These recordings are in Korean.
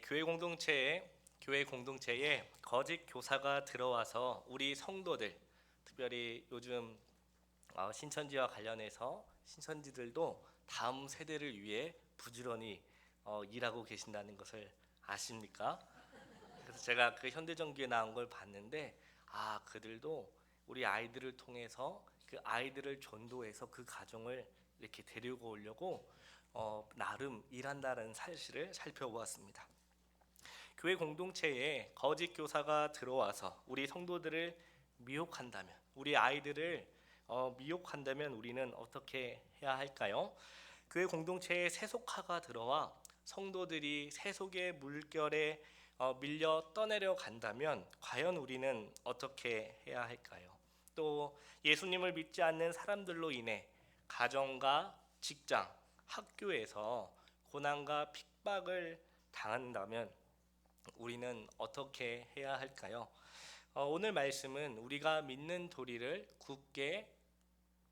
교회 공동체에 거짓 교사가 들어와서 우리 성도들, 특별히 요즘 신천지와 관련해서 신천지들도 다음 세대를 위해 부지런히 일하고 계신다는 것을 아십니까? 그래서 제가 그 현대전기에 나온 걸 봤는데, 그들도 우리 아이들을 통해서 그 아이들을 전도해서 그 가정을 이렇게 데리고 오려고 나름 일한다는 사실을 살펴보았습니다. 교회 공동체에 거짓 교사가 들어와서 우리 성도들을 미혹한다면, 우리 아이들을 미혹한다면 우리는 어떻게 해야 할까요? 교회 공동체에 세속화가 들어와 성도들이 세속의 물결에 밀려 떠내려 간다면 과연 우리는 어떻게 해야 할까요? 또 예수님을 믿지 않는 사람들로 인해 가정과 직장, 학교에서 고난과 핍박을 당한다면 우리는 어떻게 해야 할까요? 오늘 말씀은 우리가 믿는 도리를 굳게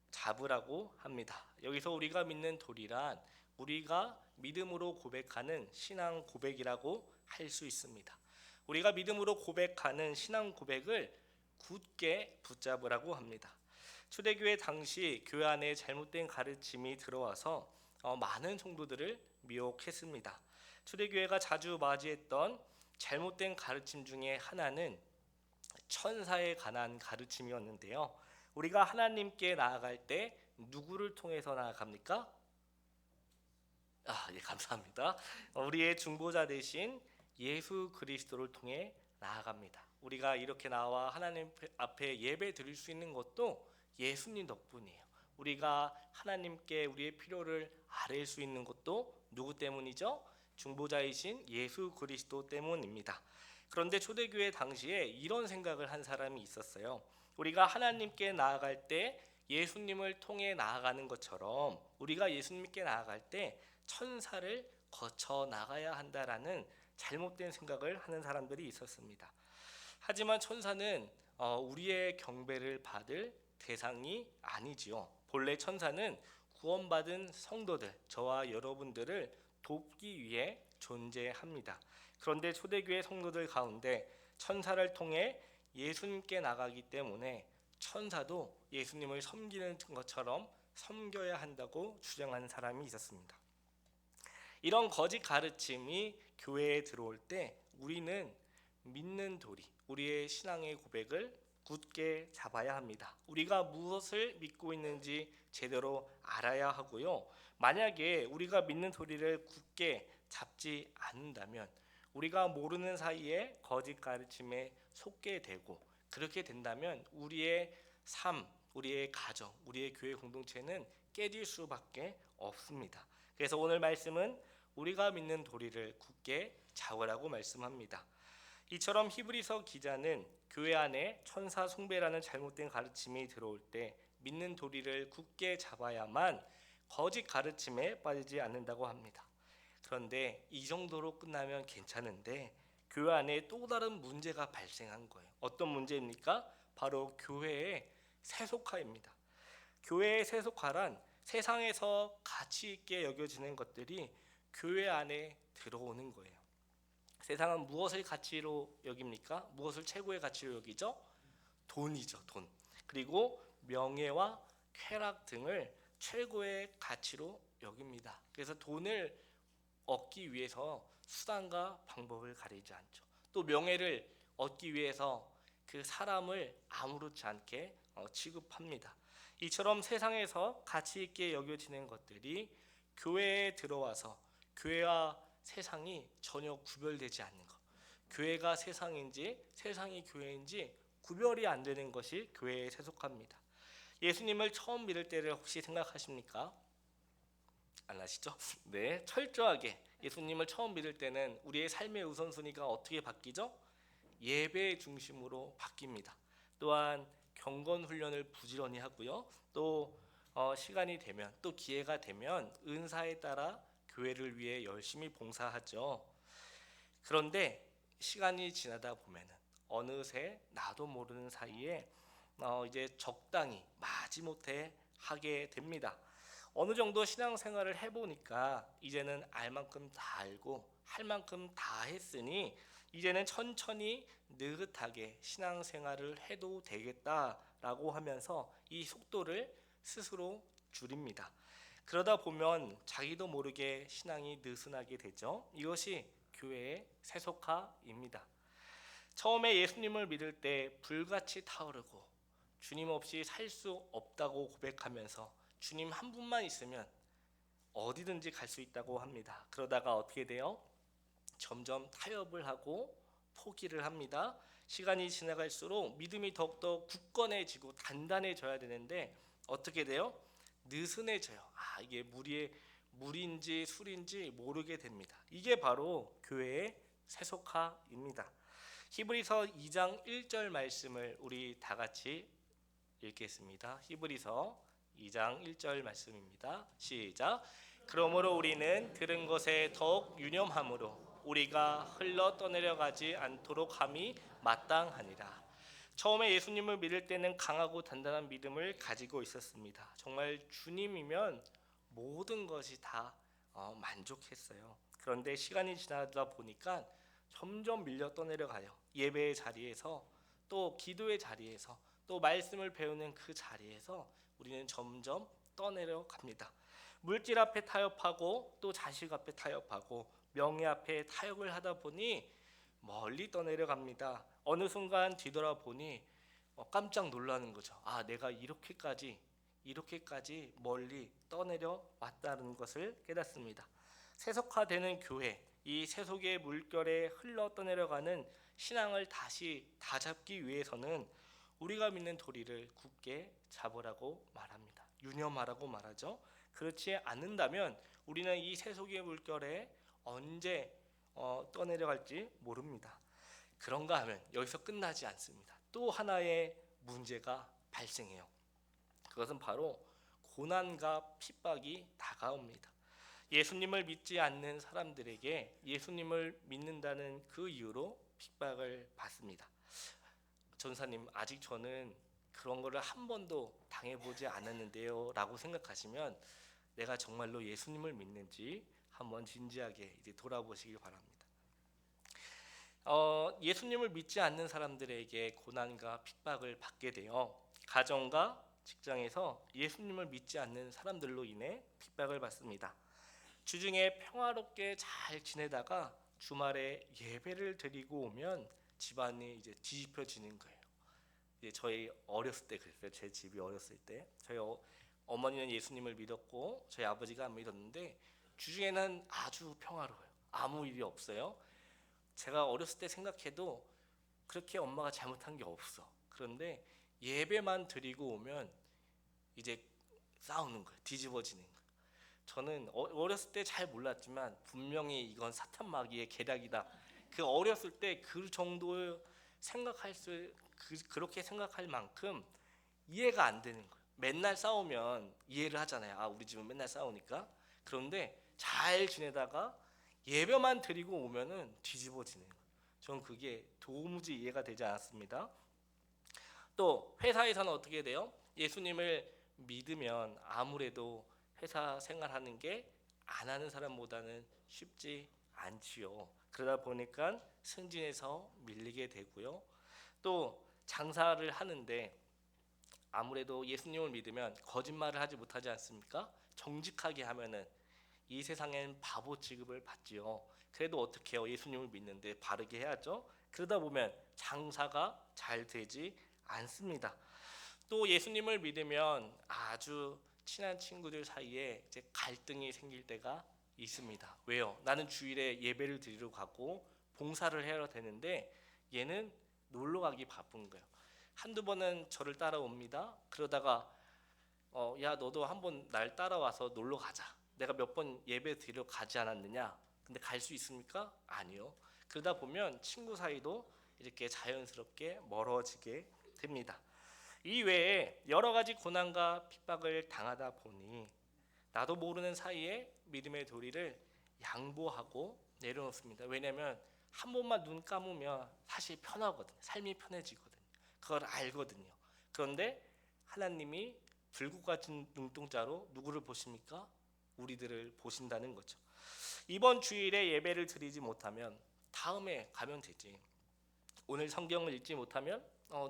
잡으라고 합니다. 여기서 우리가 믿는 도리란 우리가 믿음으로 고백하는 신앙 고백이라고 할 수 있습니다. 우리가 믿음으로 고백하는 신앙 고백을 굳게 붙잡으라고 합니다. 초대교회 당시 교회 안에 잘못된 가르침이 들어와서 많은 성도들을 미혹했습니다. 초대교회가 자주 맞이했던 잘못된 가르침 중에 하나는 천사에 관한 가르침이었는데요. 우리가 하나님께 나아갈 때 누구를 통해서 나아갑니까? 예, 감사합니다. 우리의 중보자 대신 예수 그리스도를 통해 나아갑니다. 우리가 이렇게 나와 하나님 앞에 예배 드릴 수 있는 것도 예수님 덕분이에요. 우리가 하나님께 우리의 필요를 아뢰 수 있는 것도 누구 때문이죠? 중보자이신 예수 그리스도 때문입니다. 그런데 초대교회 당시에 이런 생각을 한 사람이 있었어요. 우리가 하나님께 나아갈 때 예수님을 통해 나아가는 것처럼 우리가 예수님께 나아갈 때 천사를 거쳐 나가야 한다라는 잘못된 생각을 하는 사람들이 있었습니다. 하지만 천사는 우리의 경배를 받을 대상이 아니지요. 본래 천사는 구원받은 성도들, 저와 여러분들을 돕기 위해 존재합니다. 그런데 초대교회 성도들 가운데 천사를 통해 예수님께 나가기 때문에 천사도 예수님을 섬기는 것처럼 섬겨야 한다고 주장하는 사람이 있었습니다. 이런 거짓 가르침이 교회에 들어올 때 우리는 믿는 도리, 우리의 신앙의 고백을 굳게 잡아야 합니다. 우리가 무엇을 믿고 있는지 제대로 알아야 하고요. 만약에 우리가 믿는 도리를 굳게 잡지 않는다면 우리가 모르는 사이에 거짓 가르침에 속게 되고, 그렇게 된다면 우리의 삶, 우리의 가정, 우리의 교회 공동체는 깨질 수밖에 없습니다. 그래서 오늘 말씀은 우리가 믿는 도리를 굳게 잡으라고 말씀합니다. 이처럼 히브리서 기자는 교회 안에 천사 숭배라는 잘못된 가르침이 들어올 때 믿는 도리를 굳게 잡아야만 거짓 가르침에 빠지지 않는다고 합니다. 그런데 이 정도로 끝나면 괜찮은데 교회 안에 또 다른 문제가 발생한 거예요. 어떤 문제입니까? 바로 교회의 세속화입니다. 교회의 세속화란 세상에서 가치 있게 여겨지는 것들이 교회 안에 들어오는 거예요. 세상은 무엇을 가치로 여깁니까? 무엇을 최고의 가치로 여기죠? 돈이죠, 돈. 그리고 명예와 쾌락 등을 최고의 가치로 여깁니다. 그래서 돈을 얻기 위해서 수단과 방법을 가리지 않죠. 또 명예를 얻기 위해서 그 사람을 아무렇지 않게 취급합니다. 이처럼 세상에서 가치 있게 여겨지는 것들이 교회에 들어와서 교회와 세상이 전혀 구별되지 않는 것, 교회가 세상인지 세상이 교회인지 구별이 안 되는 것이 교회에 세속합니다. 예수님을 처음 믿을 때를 혹시 생각하십니까? 안 하시죠? 네, 철저하게 예수님을 처음 믿을 때는 우리의 삶의 우선순위가 어떻게 바뀌죠? 예배 중심으로 바뀝니다. 또한 경건 훈련을 부지런히 하고요. 또 시간이 되면, 또 기회가 되면 은사에 따라 교회를 위해 열심히 봉사하죠. 그런데 시간이 지나다 보면은 어느새 나도 모르는 사이에 이제 적당히 마지못해 하게 됩니다. 어느 정도 신앙생활을 해보니까 이제는 알 만큼 다 알고 할 만큼 다 했으니 이제는 천천히 느긋하게 신앙생활을 해도 되겠다라고 하면서 이 속도를 스스로 줄입니다. 그러다 보면 자기도 모르게 신앙이 느슨하게 되죠. 이것이 교회의 세속화입니다. 처음에 예수님을 믿을 때 불같이 타오르고 주님 없이 살 수 없다고 고백하면서 주님 한 분만 있으면 어디든지 갈 수 있다고 합니다. 그러다가 어떻게 돼요? 점점 타협을 하고 포기를 합니다. 시간이 지나갈수록 믿음이 더욱더 굳건해지고 단단해져야 되는데 어떻게 돼요? 느슨해져요. 이게 물인지 술인지 모르게 됩니다. 이게 바로 교회의 세속화입니다. 히브리서 2장 1절 말씀을 우리 다 같이 읽겠습니다. 히브리서 2장 1절 말씀입니다. 시작. 그러므로 우리는 들은 것에 더욱 유념함으로 우리가 흘러 떠내려가지 않도록 함이 마땅하니라. 처음에 예수님을 믿을 때는 강하고 단단한 믿음을 가지고 있었습니다. 정말 주님이면 모든 것이 다 만족했어요. 그런데 시간이 지나다 보니까 점점 밀려 떠내려가요. 예배의 자리에서 또 기도의 자리에서 또 말씀을 배우는 그 자리에서 우리는 점점 떠내려갑니다. 물질 앞에 타협하고 또 자식 앞에 타협하고 명예 앞에 타협을 하다 보니 멀리 떠내려갑니다. 어느 순간 뒤돌아보니 깜짝 놀라는 거죠. 내가 이렇게까지 멀리 떠내려 왔다는 것을 깨닫습니다. 세속화되는 교회, 이 세속의 물결에 흘러 떠내려가는 신앙을 다시 다잡기 위해서는 우리가 믿는 도리를 굳게 잡으라고 말합니다. 유념하라고 말하죠. 그렇지 않는다면 우리는 이 세속의 물결에 언제 떠내려갈지 모릅니다. 그런가 하면 여기서 끝나지 않습니다. 또 하나의 문제가 발생해요. 그것은 바로 고난과 핍박이 다가옵니다. 예수님을 믿지 않는 사람들에게 예수님을 믿는다는 그 이유로 핍박을 받습니다. 전사님, 아직 저는 그런 거를 한 번도 당해보지 않았는데요 라고 생각하시면 내가 정말로 예수님을 믿는지 한번 진지하게 이제 돌아보시길 바랍니다. 예수님을 믿지 않는 사람들에게 고난과 핍박을 받게 되어 가정과 직장에서 예수님을 믿지 않는 사람들로 인해 핍박을 받습니다. 주중에 평화롭게 잘 지내다가 주말에 예배를 드리고 오면 집안이 이제 뒤집혀지는 거예요. 이제 저희 어렸을 때 그랬어요. 제 집이 어렸을 때 저희 어머니는 예수님을 믿었고 저희 아버지가 안 믿었는데 주중에는 아주 평화로워요. 아무 일이 없어요. 제가 어렸을 때 생각해도 그렇게 엄마가 잘못한 게 없어. 그런데 예배만 드리고 오면 이제 싸우는 거예요. 뒤집어지는 거예요. 저는 어렸을 때 잘 몰랐지만 분명히 이건 사탄 마귀의 계략이다. 그 어렸을 때 그 정도 그렇게 생각할 만큼 이해가 안 되는 거예요. 맨날 싸우면 이해를 하잖아요. 우리 집은 맨날 싸우니까. 그런데 잘 지내다가 예배만 드리고 오면은 뒤집어지는 거예요. 저는 그게 도무지 이해가 되지 않았습니다. 또 회사에서는 어떻게 돼요? 예수님을 믿으면 아무래도 회사 생활하는 게 안 하는 사람보다는 쉽지 않지요. 그러다 보니까 승진해서 밀리게 되고요. 또 장사를 하는데 아무래도 예수님을 믿으면 거짓말을 하지 못하지 않습니까? 정직하게 하면은 이 세상엔 바보 취급을 받지요. 그래도 어떻게 해요? 예수님을 믿는데 바르게 해야죠. 그러다 보면 장사가 잘 되지 않습니다. 또 예수님을 믿으면 아주 친한 친구들 사이에 이제 갈등이 생길 때가 있습니다. 왜요? 나는 주일에 예배를 드리러 가고 봉사를 해야 되는데 얘는 놀러 가기 바쁜 거예요. 한두 번은 저를 따라옵니다. 그러다가 야 너도 한번 날 따라와서 놀러 가자. 내가 몇 번 예배 드리러 가지 않았느냐? 근데 갈 수 있습니까? 아니요. 그러다 보면 친구 사이도 이렇게 자연스럽게 멀어지게 됩니다. 이 외에 여러 가지 고난과 핍박을 당하다 보니 나도 모르는 사이에 믿음의 도리를 양보하고 내려놓습니다. 왜냐하면 한 번만 눈 감으면 사실 편하거든요. 삶이 편해지거든요. 그걸 알거든요. 그런데 하나님이 불꽃 같은 눈동자로 누구를 보십니까? 우리들을 보신다는 거죠. 이번 주일에 예배를 드리지 못하면 다음에 가면 되지. 오늘 성경을 읽지 못하면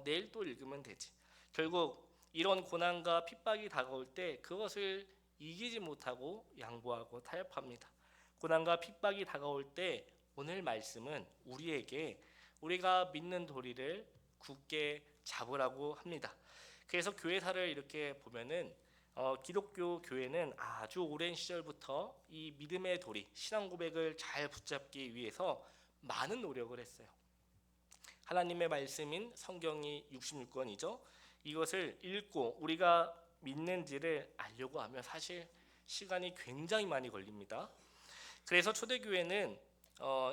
내일 또 읽으면 되지. 결국 이런 고난과 핍박이 다가올 때 그것을 이기지 못하고 양보하고 타협합니다. 고난과 핍박이 다가올 때 오늘 말씀은 우리에게 우리가 믿는 도리를 굳게 잡으라고 합니다. 그래서 교회사를 이렇게 보면은 기독교 교회는 아주 오랜 시절부터 이 믿음의 도리, 신앙 고백을 잘 붙잡기 위해서 많은 노력을 했어요. 하나님의 말씀인 성경이 66권이죠. 이것을 읽고 우리가 믿는지를 알려고 하면 사실 시간이 굉장히 많이 걸립니다. 그래서 초대교회는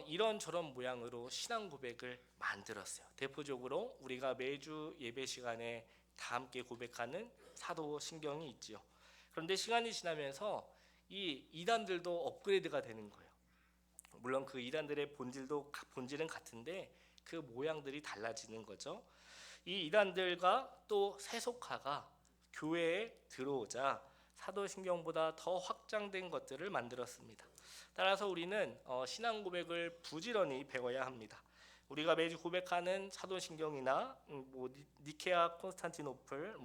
이런저런 모양으로 신앙 고백을 만들었어요. 대표적으로 우리가 매주 예배 시간에 다 함께 고백하는 사도신경이 있지요. 그런데 시간이 지나면서 이 이단들도 업그레이드가 되는 거예요. 물론 그 이단들의 본질은 같은데 그 모양들이 달라지는 거죠. 이 이단들과 또 세속화가 교회에 들어오자 사도신경보다 더 확장된 것들을 만들었습니다. 따라서 우리는 신앙 고백을 부지런히 배워야 합니다. 우리가 매주 고백하는 사도신경이나 니케아, 콘스탄티노플,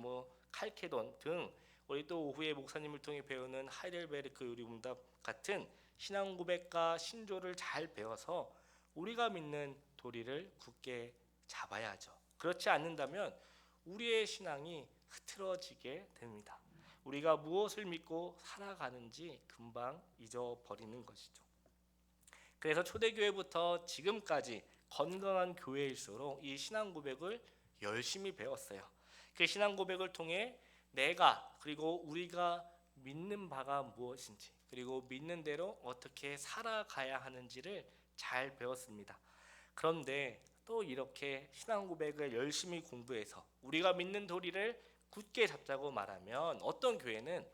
칼케돈 등 우리 또 오후에 목사님을 통해 배우는 하이델베르크 요리문답 같은 신앙 고백과 신조를 잘 배워서 우리가 믿는 도리를 굳게 잡아야 하죠. 그렇지 않는다면 우리의 신앙이 흐트러지게 됩니다. 우리가 무엇을 믿고 살아가는지 금방 잊어버리는 것이죠. 그래서 초대교회부터 지금까지 건강한 교회일수록 이 신앙 고백을 열심히 배웠어요. 그 신앙 고백을 통해 내가 그리고 우리가 믿는 바가 무엇인지 그리고 믿는 대로 어떻게 살아가야 하는지를 잘 배웠습니다. 그런데 또 이렇게 신앙 고백을 열심히 공부해서 우리가 믿는 도리를 굳게 잡자고 말하면 어떤 교회는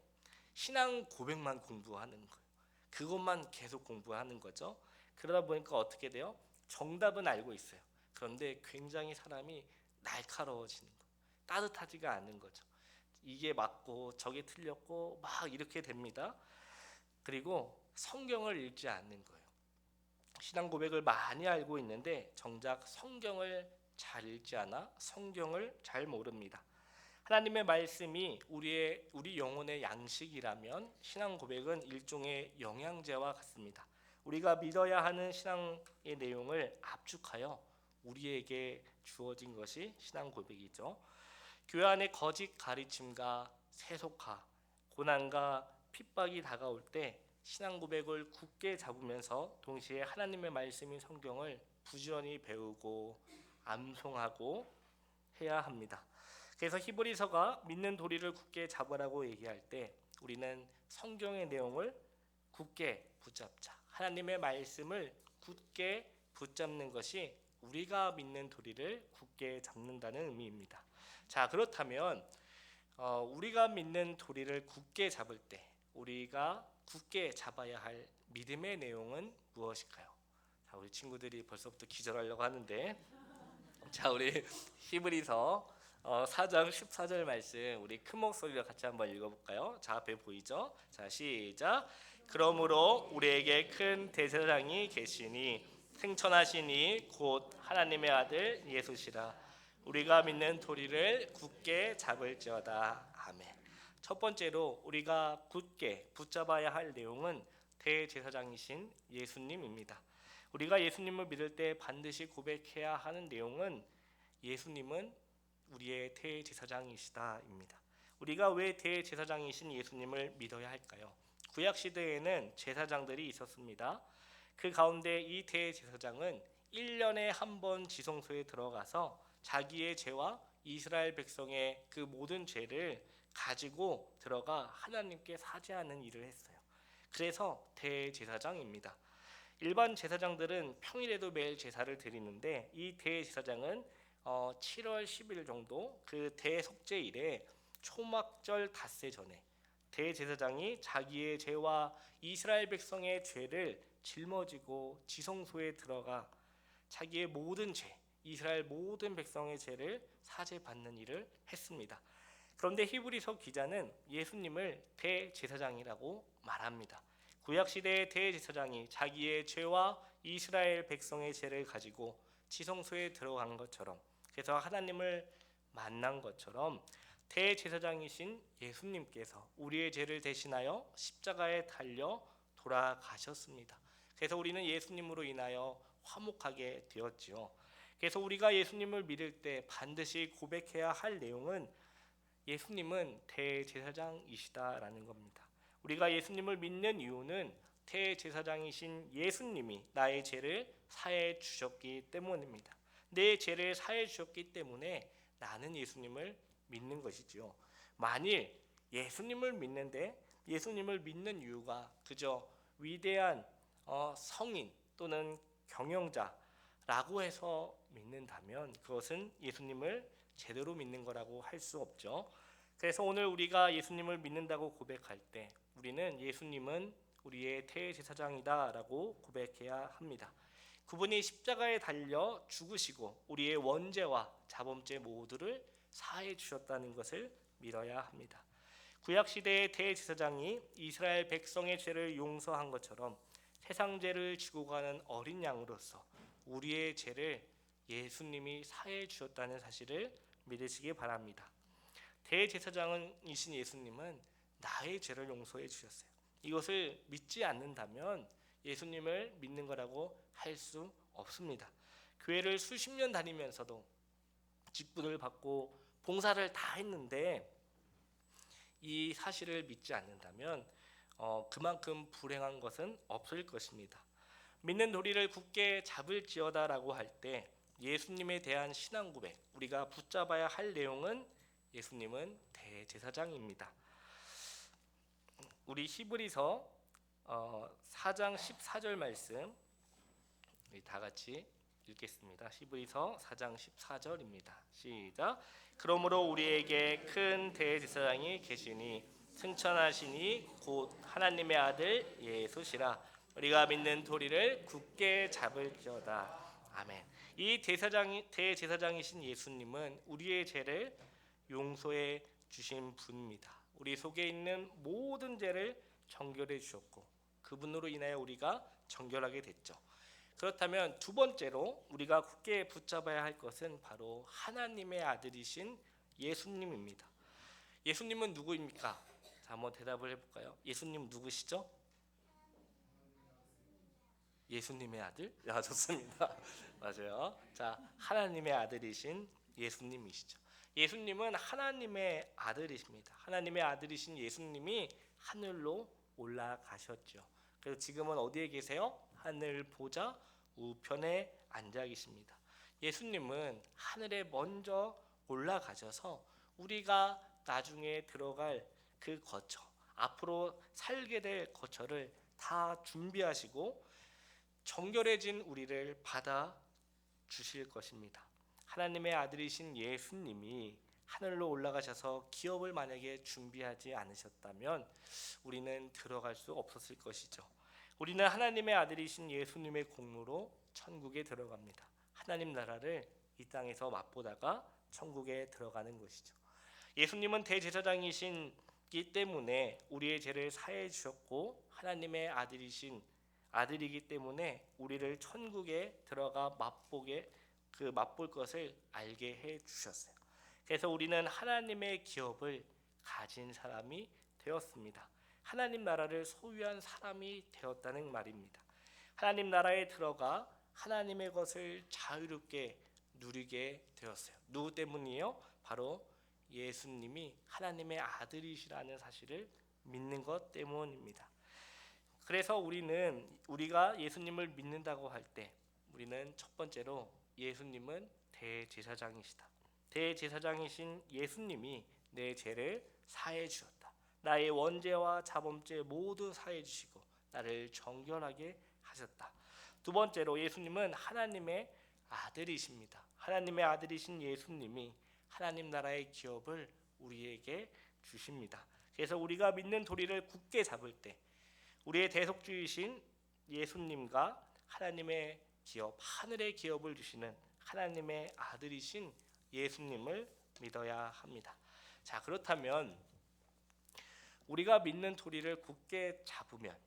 신앙 고백만 공부하는 거예요. 그것만 계속 공부하는 거죠. 그러다 보니까 어떻게 돼요? 정답은 알고 있어요. 그런데 굉장히 사람이 날카로워지는 거예요. 따뜻하지가 않은 거죠. 이게 맞고 저게 틀렸고 막 이렇게 됩니다. 그리고 성경을 읽지 않는 거예요. 신앙 고백을 많이 알고 있는데 정작 성경을 잘 읽지 않아 성경을 잘 모릅니다. 하나님의 말씀이 우리 영혼의 양식이라면 신앙 고백은 일종의 영양제와 같습니다. 우리가 믿어야 하는 신앙의 내용을 압축하여 우리에게 주어진 것이 신앙 고백이죠. 교회 안에 거짓 가르침과 세속화, 고난과 핍박이 다가올 때 신앙 고백을 굳게 잡으면서 동시에 하나님의 말씀인 성경을 부지런히 배우고 암송하고 해야 합니다. 그래서 히브리서가 믿는 도리를 굳게 잡으라고 얘기할 때 우리는 성경의 내용을 굳게 붙잡자. 하나님의 말씀을 굳게 붙잡는 것이 우리가 믿는 도리를 굳게 잡는다는 의미입니다. 자, 그렇다면 우리가 믿는 도리를 굳게 잡을 때 우리가 굳게 잡아야 할 믿음의 내용은 무엇일까요? 자, 우리 친구들이 벌써부터 기절하려고 하는데 자, 우리 히브리서 4장 14절 말씀 우리 큰 목소리로 같이 한번 읽어볼까요? 자, 앞에 보이죠? 자, 시작. 그러므로 우리에게 큰 대제사장이 계시니 승천하시니 곧 하나님의 아들 예수시라. 우리가 믿는 도리를 굳게 잡을지어다. 아멘. 첫 번째로 우리가 굳게 붙잡아야 할 내용은 대제사장이신 예수님입니다. 우리가 예수님을 믿을 때 반드시 고백해야 하는 내용은 예수님은 우리의 대제사장이시다입니다. 우리가 왜 대제사장이신 예수님을 믿어야 할까요? 구약 시대에는 제사장들이 있었습니다. 그 가운데 이 대제사장은 1년에 한 번 지성소에 들어가서 자기의 죄와 이스라엘 백성의 그 모든 죄를 가지고 들어가 하나님께 사죄하는 일을 했어요. 그래서 대제사장입니다. 일반 제사장들은 평일에도 매일 제사를 드리는데 이 대제사장은 7월 10일 정도 그 대속죄일에 초막절 닷새 전에 대제사장이 자기의 죄와 이스라엘 백성의 죄를 짊어지고 지성소에 들어가 자기의 모든 죄, 이스라엘 모든 백성의 죄를 사죄받는 일을 했습니다. 그런데 히브리서 기자는 예수님을 대제사장이라고 말합니다. 구약 시대의 대제사장이 자기의 죄와 이스라엘 백성의 죄를 가지고 지성소에 들어간 것처럼, 그래서 하나님을 만난 것처럼 대제사장이신 예수님께서 우리의 죄를 대신하여 십자가에 달려 돌아가셨습니다. 그래서 우리는 예수님으로 인하여 화목하게 되었지요. 그래서 우리가 예수님을 믿을 때 반드시 고백해야 할 내용은 예수님은 대제사장이시다라는 겁니다. 우리가 예수님을 믿는 이유는 대제사장이신 예수님이 나의 죄를 사해 주셨기 때문입니다. 내 죄를 사해 주셨기 때문에 나는 예수님을 믿는 것이지요. 만일 예수님을 믿는데 예수님을 믿는 이유가 그저 위대한 성인 또는 경영자라고 해서 믿는다면 그것은 예수님을 제대로 믿는 거라고 할 수 없죠. 그래서 오늘 우리가 예수님을 믿는다고 고백할 때 우리는 예수님은 우리의 대제사장이다라고 고백해야 합니다. 그분이 십자가에 달려 죽으시고 우리의 원죄와 자범죄 모두를 사해 주셨다는 것을 믿어야 합니다. 구약 시대의 대제사장이 이스라엘 백성의 죄를 용서한 것처럼 세상 죄를 지고 가는 어린 양으로서 우리의 죄를 예수님이 사해 주셨다는 사실을 믿으시기 바랍니다. 대제사장이신 예수님은 나의 죄를 용서해 주셨어요. 이것을 믿지 않는다면 예수님을 믿는 거라고 할 수 없습니다. 교회를 수십 년 다니면서도 직분을 받고 봉사를 다 했는데 이 사실을 믿지 않는다면 그만큼 불행한 것은 없을 것입니다. 믿는 도리를 굳게 잡을지어다라고 할 때 예수님에 대한 신앙 고백, 우리가 붙잡아야 할 내용은 예수님은 대제사장입니다. 우리 히브리서 4장 14절 말씀 우리 다 같이 읽겠습니다. 히브리서 4장 14절입니다. 시작. 그러므로 우리에게 큰 대제사장이 계시니 승천하시니 곧 하나님의 아들 예수시라. 우리가 믿는 도리를 굳게 잡을지어다. 아멘. 이 대제사장이신 예수님은 우리의 죄를 용서해 주신 분입니다. 우리 속에 있는 모든 죄를 정결해 주셨고 그분으로 인하여 우리가 정결하게 됐죠. 그렇다면 두 번째로 우리가 굳게 붙잡아야 할 것은 바로 하나님의 아들이신 예수님입니다. 예수님은 누구입니까? 자, 한번 대답을 해볼까요? 예수님 누구시죠? 예수님의 아들? 좋습니다. 맞아요. 자, 하나님의 아들이신 예수님이시죠. 예수님은 하나님의 아들이십니다. 하나님의 아들이신 예수님이 하늘로 올라가셨죠. 그래서 지금은 어디에 계세요? 하늘 보좌 우편에 앉아 계십니다. 예수님은 하늘에 먼저 올라가셔서 우리가 나중에 들어갈 그 거처, 앞으로 살게 될 거처를 다 준비하시고 정결해진 우리를 받아 주실 것입니다. 하나님의 아들이신 예수님이 하늘로 올라가셔서 기업을 만약에 준비하지 않으셨다면 우리는 들어갈 수 없었을 것이죠. 우리는 하나님의 아들이신 예수님의 공로로 천국에 들어갑니다. 하나님 나라를 이 땅에서 맛보다가 천국에 들어가는 것이죠. 예수님은 대제사장이시기 때문에 우리의 죄를 사해 주셨고 하나님의 아들이기 때문에 우리를 천국에 들어가 맛볼 것을 알게 해 주셨어요. 그래서 우리는 하나님의 기업을 가진 사람이 되었습니다. 하나님 나라를 소유한 사람이 되었다는 말입니다. 하나님 나라에 들어가 하나님의 것을 자유롭게 누리게 되었어요. 누구 때문이에요? 바로 예수님이 하나님의 아들이시라는 사실을 믿는 것 때문입니다. 그래서 우리가 예수님을 믿는다고 할 때 우리는 첫 번째로 예수님은 대제사장이시다. 대제사장이신 예수님이 내 죄를 사해 주셨다. 나의 원죄와 자범죄 모두 사해 주시고 나를 정결하게 하셨다. 두 번째로 예수님은 하나님의 아들이십니다. 하나님의 아들이신 예수님이 하나님 나라의 기업을 우리에게 주십니다. 그래서 우리가 믿는 도리를 굳게 잡을 때 우리의 대속주이신 예수님과 하나님의 기업, 하늘의 기업을 주시는 하나님의 아들이신 예수님을 믿어야 합니다. 자, 그렇다면 우리가 믿는 도리를 굳게 잡으면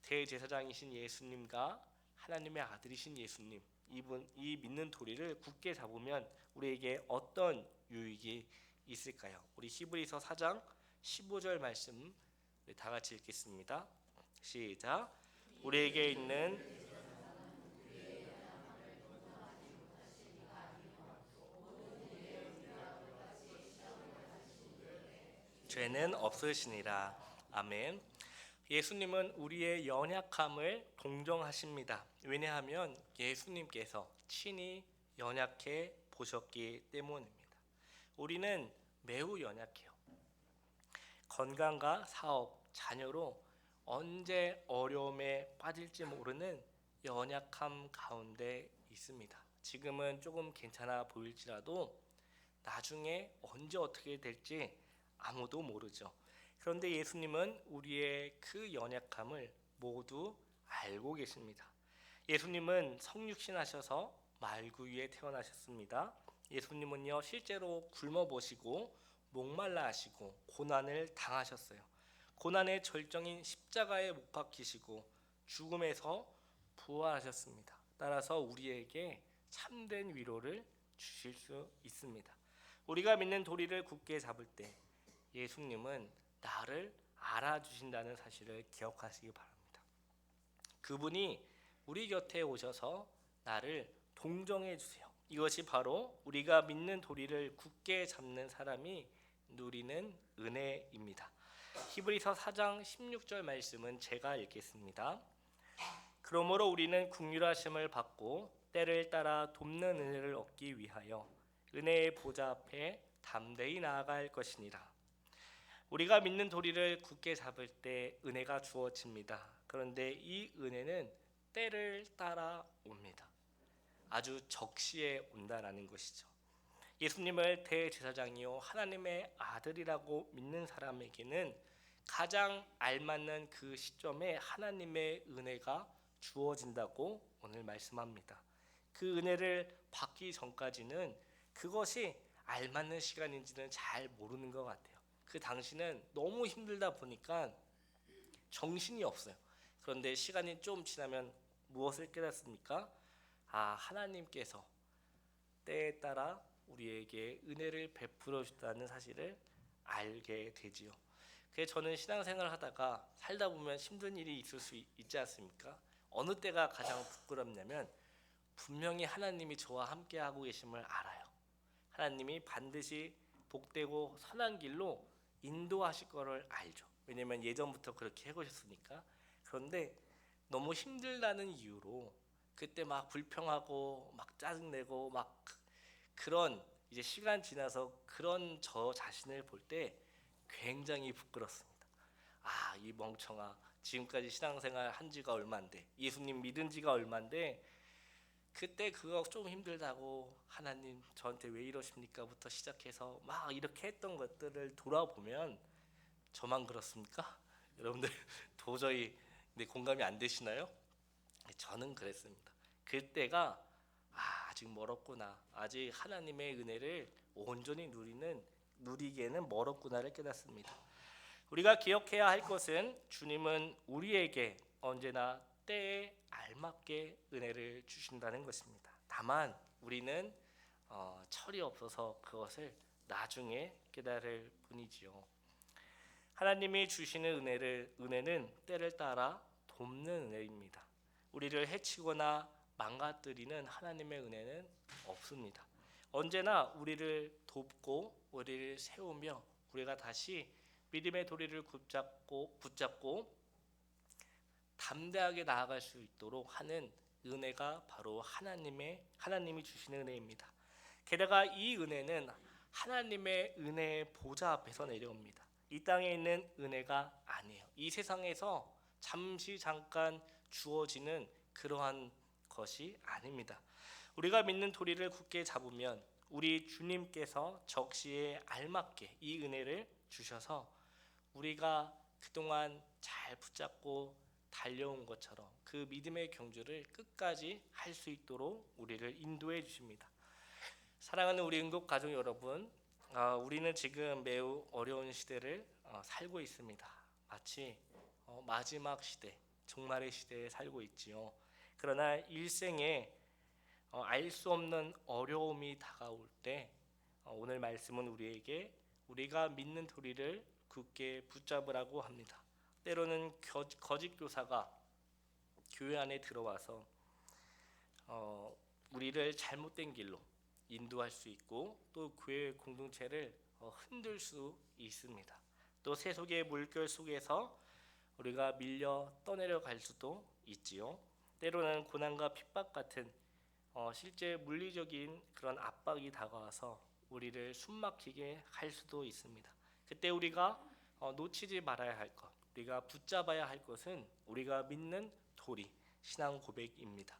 대제사장이신 예수님과 하나님의 아들이신 예수님, 이 믿는 도리를 굳게 잡으면 우리에게 어떤 유익이 있을까요? 우리 히브리서 4장 15절 말씀 다 같이 읽겠습니다. 시작. 우리에게 있는 죄는 없으시니라. 아멘. 예수님은 우리의 연약함을 동정하십니다. 왜냐하면 예수님께서 친히 연약해 보셨기 때문입니다. 우리는 매우 연약해요. 건강과 사업, 자녀로 언제 어려움에 빠질지 모르는 연약함 가운데 있습니다. 지금은 조금 괜찮아 보일지라도 나중에 언제 어떻게 될지 아무도 모르죠. 그런데 예수님은 우리의 그 연약함을 모두 알고 계십니다. 예수님은 성육신 하셔서 말구 위에 태어나셨습니다. 예수님은요 실제로 굶어 보시고 목말라 하시고 고난을 당하셨어요. 고난의 절정인 십자가에 못 박히시고 죽음에서 부활하셨습니다. 따라서 우리에게 참된 위로를 주실 수 있습니다. 우리가 믿는 도리를 굳게 잡을 때 예수님은 나를 알아주신다는 사실을 기억하시기 바랍니다. 그분이 우리 곁에 오셔서 나를 동정해 주세요. 이것이 바로 우리가 믿는 도리를 굳게 잡는 사람이 누리는 은혜입니다. 히브리서 4장 16절 말씀은 제가 읽겠습니다. 그러므로 우리는 긍휼하심을 받고 때를 따라 돕는 은혜를 얻기 위하여 은혜의 보좌 앞에 담대히 나아갈 것이니라. 우리가 믿는 도리를 굳게 잡을 때 은혜가 주어집니다. 그런데 이 은혜는 때를 따라 옵니다. 아주 적시에 온다라는 것이죠. 예수님을 대제사장이요 하나님의 아들이라고 믿는 사람에게는 가장 알맞는 그 시점에 하나님의 은혜가 주어진다고 오늘 말씀합니다. 그 은혜를 받기 전까지는 그것이 알맞는 시간인지는 잘 모르는 것 같아요. 그 당시는 너무 힘들다 보니까 정신이 없어요. 그런데 시간이 좀 지나면 무엇을 깨닫습니까? 하나님께서 때에 따라 우리에게 은혜를 베풀어 주다는 사실을 알게 되지요. 그래서 저는 신앙생활을 하다가 살다 보면 힘든 일이 있을 수 있지 않습니까? 어느 때가 가장 부끄럽냐면 분명히 하나님이 저와 함께 하고 계심을 알아요. 하나님이 반드시 복되고 선한 길로 인도하실 거를 알죠. 왜냐면 예전부터 그렇게 해오셨으니까. 그런데 너무 힘들다는 이유로 그때 막 불평하고 막 짜증내고 막 그런 이제 시간 지나서 그런 저 자신을 볼 때 굉장히 부끄럽습니다. 이 멍청아, 지금까지 신앙생활 한 지가 얼만데, 예수님 믿은 지가 얼만데 그때 그거 좀 힘들다고 하나님 저한테 왜 이러십니까?부터 시작해서 막 이렇게 했던 것들을 돌아보면 저만 그렇습니까? 여러분들 도저히 공감이 안 되시나요? 저는 그랬습니다. 그때가 아직 멀었구나, 아직 하나님의 은혜를 온전히 누리기에는 멀었구나를 깨닫습니다. 우리가 기억해야 할 것은 주님은 우리에게 언제나 때에 알맞게 은혜를 주신다는 것입니다. 다만 우리는 철이 없어서 그것을 나중에 깨달을 뿐이지요. 하나님이 주시는 은혜는 때를 따라 돕는 은혜입니다. 우리를 해치거나 망가뜨리는 하나님의 은혜는 없습니다. 언제나 우리를 돕고 우리를 세우며 우리가 다시 믿음의 도리를 붙잡고 담대하게 나아갈 수 있도록 하는 은혜가 바로 하나님이 주시는 은혜입니다. 게다가 이 은혜는 하나님의 은혜의 보좌 앞에서 내려옵니다. 이 땅에 있는 은혜가 아니에요. 이 세상에서 잠깐 주어지는 그러한 것이 아닙니다. 우리가 믿는 도리를 굳게 잡으면 우리 주님께서 적시에 알맞게 이 은혜를 주셔서 우리가 그동안 잘 붙잡고 달려온 것처럼 그 믿음의 경주를 끝까지 할 수 있도록 우리를 인도해 주십니다. 사랑하는 우리 응급 가족 여러분, 우리는 지금 매우 어려운 시대를 살고 있습니다. 마치 마지막 시대, 종말의 시대에 살고 있지요. 그러나 일생에 알 수 없는 어려움이 다가올 때 오늘 말씀은 우리에게 우리가 믿는 도리를 굳게 붙잡으라고 합니다. 때로는 거짓 교사가 교회 안에 들어와서 우리를 잘못된 길로 인도할 수 있고 또 교회 공동체를 흔들 수 있습니다. 또 세속의 물결 속에서 우리가 밀려 떠내려 갈 수도 있지요. 때로는 고난과 핍박 같은 실제 물리적인 그런 압박이 다가와서 우리를 숨막히게 할 수도 있습니다. 그때 우리가 놓치지 말아야 할 것, 우리가 붙잡아야 할 것은 우리가 믿는 도리, 신앙 고백입니다.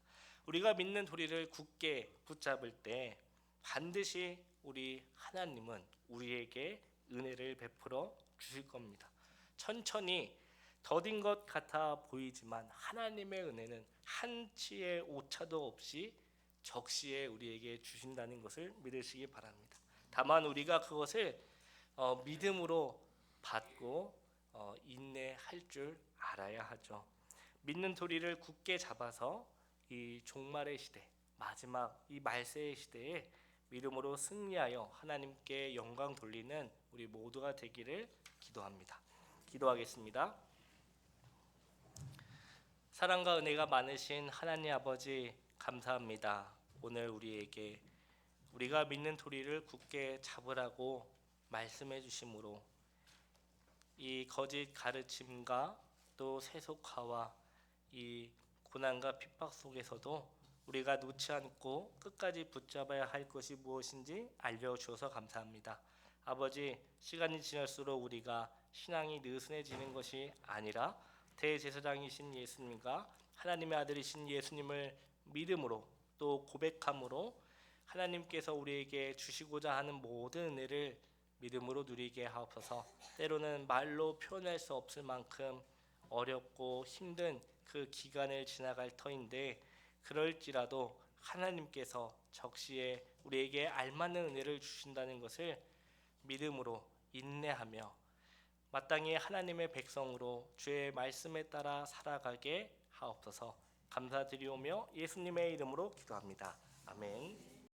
우리가 믿는 도리를 굳게 붙잡을 때 반드시 우리 하나님은 우리에게 은혜를 베풀어 주실 겁니다. 천천히 더딘 것 같아 보이지만 하나님의 은혜는 한치의 오차도 없이 적시에 우리에게 주신다는 것을 믿으시기 바랍니다. 다만 우리가 그것을 믿음으로 받고 인내할 줄 알아야 하죠. 믿는 도리를 굳게 잡아서 이 종말의 시대, 마지막 이 말세의 시대에 믿음으로 승리하여 하나님께 영광 돌리는 우리 모두가 되기를 기도합니다. 기도하겠습니다. 사랑과 은혜가 많으신 하나님 아버지 감사합니다. 오늘 우리에게 우리가 믿는 도리를 굳게 잡으라고 말씀해 주심으로 이 거짓 가르침과 또 세속화와 이 고난과 핍박 속에서도 우리가 놓지 않고 끝까지 붙잡아야 할 것이 무엇인지 알려주셔서 감사합니다. 아버지, 시간이 지날수록 우리가 신앙이 느슨해지는 것이 아니라 대제사장이신 예수님과 하나님의 아들이신 예수님을 믿음으로 또 고백함으로 하나님께서 우리에게 주시고자 하는 모든 은혜를 믿음으로 누리게 하옵소서. 때로는 말로 표현할 수 없을 만큼 어렵고 힘든 그 기간을 지나갈 터인데 그럴지라도 하나님께서 적시에 우리에게 알맞는 은혜를 주신다는 것을 믿음으로 인내하며 마땅히 하나님의 백성으로 주의 말씀에 따라 살아가게 하옵소서. 감사드리오며 예수님의 이름으로 기도합니다. 아멘.